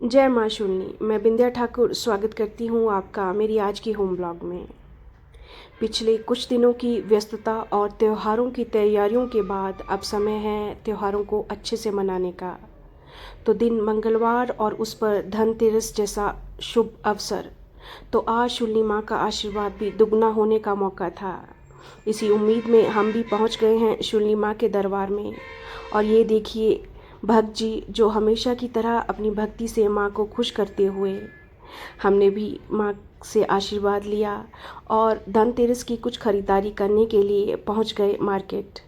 जय माँ शूलिनी। मैं बिंद्या ठाकुर स्वागत करती हूँ आपका मेरी आज की होम ब्लॉग में। पिछले कुछ दिनों की व्यस्तता और त्योहारों की तैयारियों के बाद अब समय है त्योहारों को अच्छे से मनाने का। तो दिन मंगलवार और उस पर धनतेरस जैसा शुभ अवसर, तो आज शूलिनी माँ का आशीर्वाद भी दुगना होने का मौका था। इसी उम्मीद में हम भी पहुँच गए हैं शूलिनी माँ के दरबार में। और ये देखिए, भक्त जी जो हमेशा की तरह अपनी भक्ति से माँ को खुश करते हुए, हमने भी माँ से आशीर्वाद लिया और धनतेरस की कुछ खरीदारी करने के लिए पहुँच गए मार्केट।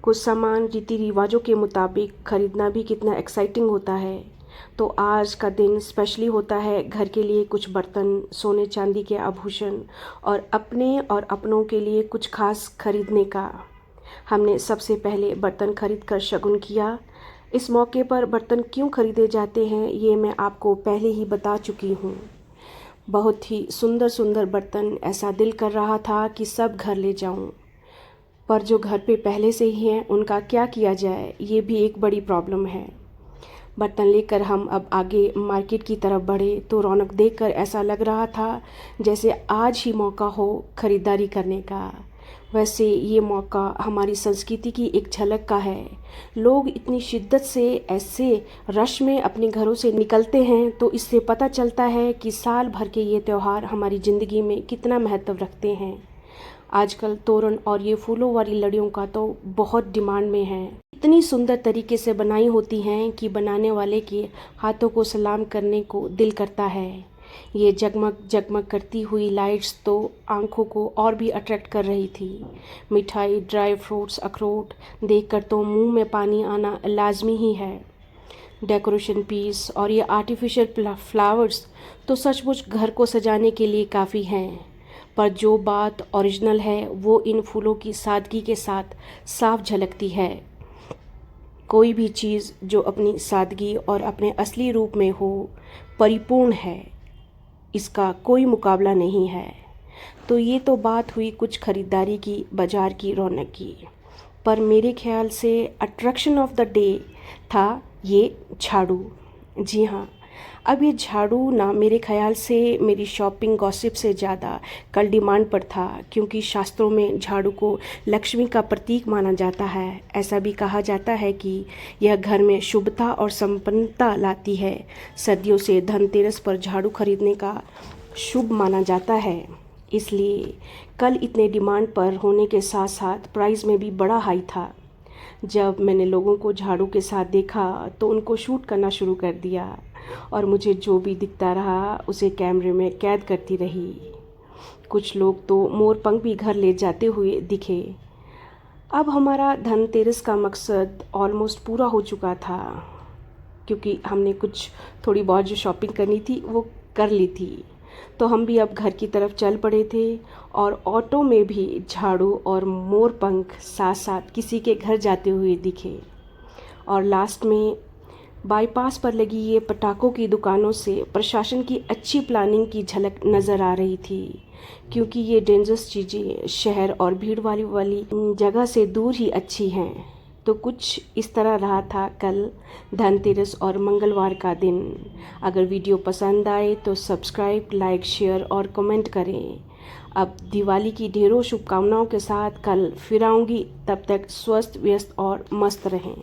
कुछ सामान रीति रिवाजों के मुताबिक खरीदना भी कितना एक्साइटिंग होता है। तो आज का दिन स्पेशली होता है घर के लिए कुछ बर्तन, सोने चांदी के आभूषण और अपने और अपनों के लिए कुछ खास खरीदने का। हमने सबसे पहले बर्तन खरीद कर शगुन किया। इस मौके पर बर्तन क्यों खरीदे जाते हैं ये मैं आपको पहले ही बता चुकी हूँ। बहुत ही सुंदर सुंदर बर्तन, ऐसा दिल कर रहा था कि सब घर ले जाऊँ, पर जो घर पे पहले से ही हैं उनका क्या किया जाए, ये भी एक बड़ी प्रॉब्लम है। बर्तन लेकर हम अब आगे मार्केट की तरफ बढ़े तो रौनक देखकर ऐसा लग रहा था जैसे आज ही मौका हो खरीदारी करने का। वैसे ये मौका हमारी संस्कृति की एक झलक का है। लोग इतनी शिद्दत से ऐसे रश में अपने घरों से निकलते हैं, तो इससे पता चलता है कि साल भर के ये त्यौहार हमारी ज़िंदगी में कितना महत्व रखते हैं। आजकल तोरण और ये फूलों वाली लड़ियों का तो बहुत डिमांड में है। इतनी सुंदर तरीके से बनाई होती हैं कि बनाने वाले के हाथों को सलाम करने को दिल करता है। ये जगमग जगमग करती हुई लाइट्स तो आंखों को और भी अट्रैक्ट कर रही थी। मिठाई, ड्राई फ्रूट्स, अखरोट देखकर तो मुंह में पानी आना लाजमी ही है। डेकोरेशन पीस और ये आर्टिफिशियल फ्लावर्स तो सचमुच घर को सजाने के लिए काफ़ी हैं, पर जो बात ओरिजिनल है वो इन फूलों की सादगी के साथ साफ झलकती है। कोई भी चीज़ जो अपनी सादगी और अपने असली रूप में हो, परिपूर्ण है, इसका कोई मुकाबला नहीं है। तो ये तो बात हुई कुछ खरीदारी की, बाज़ार की रौनक की, पर मेरे ख्याल से अट्रैक्शन ऑफ द डे था ये झाड़ू। जी हाँ, अब ये झाड़ू ना मेरे ख्याल से मेरी शॉपिंग गॉसिप से ज़्यादा कल डिमांड पर था, क्योंकि शास्त्रों में झाड़ू को लक्ष्मी का प्रतीक माना जाता है। ऐसा भी कहा जाता है कि यह घर में शुभता और संपन्नता लाती है। सदियों से धनतेरस पर झाड़ू खरीदने का शुभ माना जाता है, इसलिए कल इतने डिमांड पर होने के साथ साथ प्राइस में भी बड़ा हाई था। जब मैंने लोगों को झाड़ू के साथ देखा तो उनको शूट करना शुरू कर दिया और मुझे जो भी दिखता रहा उसे कैमरे में कैद करती रही। कुछ लोग तो मोर पंख भी घर ले जाते हुए दिखे। अब हमारा धनतेरस का मकसद ऑलमोस्ट पूरा हो चुका था, क्योंकि हमने कुछ थोड़ी बहुत जो शॉपिंग करनी थी वो कर ली थी। तो हम भी अब घर की तरफ चल पड़े थे और ऑटो में भी झाड़ू और मोर पंख साथ साथ किसी के घर जाते हुए दिखे। और लास्ट में बाईपास पर लगी ये पटाखों की दुकानों से प्रशासन की अच्छी प्लानिंग की झलक नज़र आ रही थी, क्योंकि ये डेंजरस चीज़ें शहर और भीड़ वाली जगह से दूर ही अच्छी हैं। तो कुछ इस तरह रहा था कल धनतेरस और मंगलवार का दिन। अगर वीडियो पसंद आए तो सब्सक्राइब, लाइक, शेयर और कमेंट करें। अब दिवाली की ढेरों शुभकामनाओं के साथ कल फिर आऊँगी। तब तक स्वस्थ, व्यस्त और मस्त रहें।